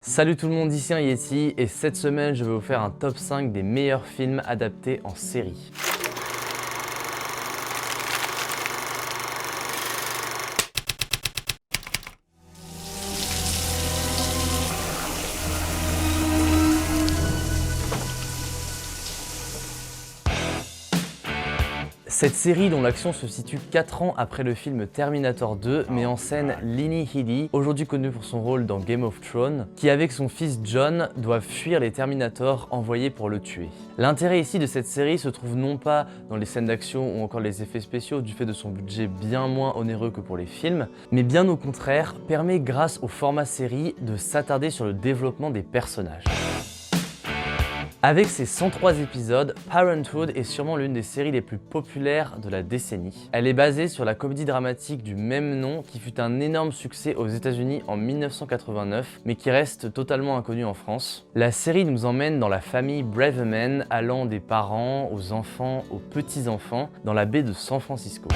Salut tout le monde, ici un Yeti et cette semaine je vais vous faire un top 5 des meilleurs films adaptés en série. Cette série, dont l'action se situe 4 ans après le film Terminator 2, met en scène Lini Headey, aujourd'hui connue pour son rôle dans Game of Thrones, qui avec son fils John doivent fuir les Terminators envoyés pour le tuer. L'intérêt ici de cette série se trouve non pas dans les scènes d'action ou encore les effets spéciaux du fait de son budget bien moins onéreux que pour les films, mais bien au contraire permet grâce au format série de s'attarder sur le développement des personnages. Avec ses 103 épisodes, Parenthood est sûrement l'une des séries les plus populaires de la décennie. Elle est basée sur la comédie dramatique du même nom qui fut un énorme succès aux États-Unis en 1989, mais qui reste totalement inconnue en France. La série nous emmène dans la famille Braverman, allant des parents aux enfants aux petits-enfants dans la baie de San Francisco.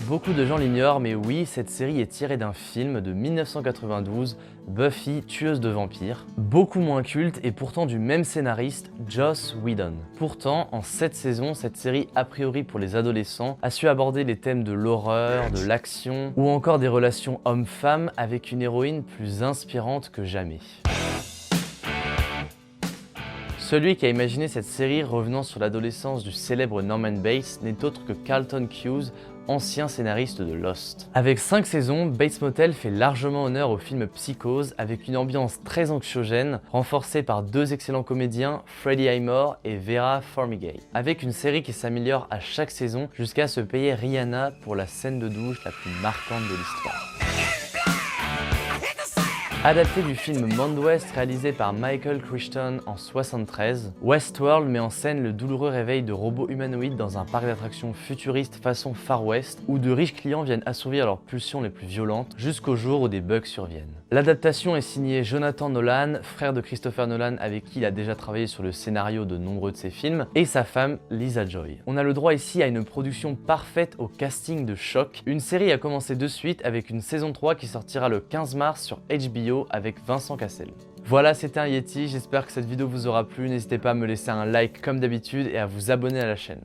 Beaucoup de gens l'ignorent, mais oui, cette série est tirée d'un film de 1992, Buffy, tueuse de vampires, beaucoup moins culte et pourtant du même scénariste, Joss Whedon. Pourtant, en 7 saisons, cette série, a priori pour les adolescents, a su aborder les thèmes de l'horreur, de l'action ou encore des relations hommes-femmes avec une héroïne plus inspirante que jamais. Celui qui a imaginé cette série revenant sur l'adolescence du célèbre Norman Bates n'est autre que Carlton Cuse, ancien scénariste de Lost. Avec 5 saisons, Bates Motel fait largement honneur au film Psychose avec une ambiance très anxiogène, renforcée par 2 excellents comédiens, Freddie Highmore et Vera Farmiga. Avec une série qui s'améliore à chaque saison jusqu'à se payer Rihanna pour la scène de douche la plus marquante de l'histoire. Adapté du film Monde Ouest réalisé par Michael Crichton en 1973, Westworld met en scène le douloureux réveil de robots humanoïdes dans un parc d'attractions futuriste façon Far West où de riches clients viennent assouvir leurs pulsions les plus violentes jusqu'au jour où des bugs surviennent. L'adaptation est signée Jonathan Nolan, frère de Christopher Nolan avec qui il a déjà travaillé sur le scénario de nombreux de ses films, et sa femme Lisa Joy. On a le droit ici à une production parfaite au casting de choc. Une série a commencé de suite avec une saison 3 qui sortira le 15 mars sur HBO avec Vincent Cassel. Voilà, c'était un Yeti, j'espère que cette vidéo vous aura plu, n'hésitez pas à me laisser un like comme d'habitude et à vous abonner à la chaîne.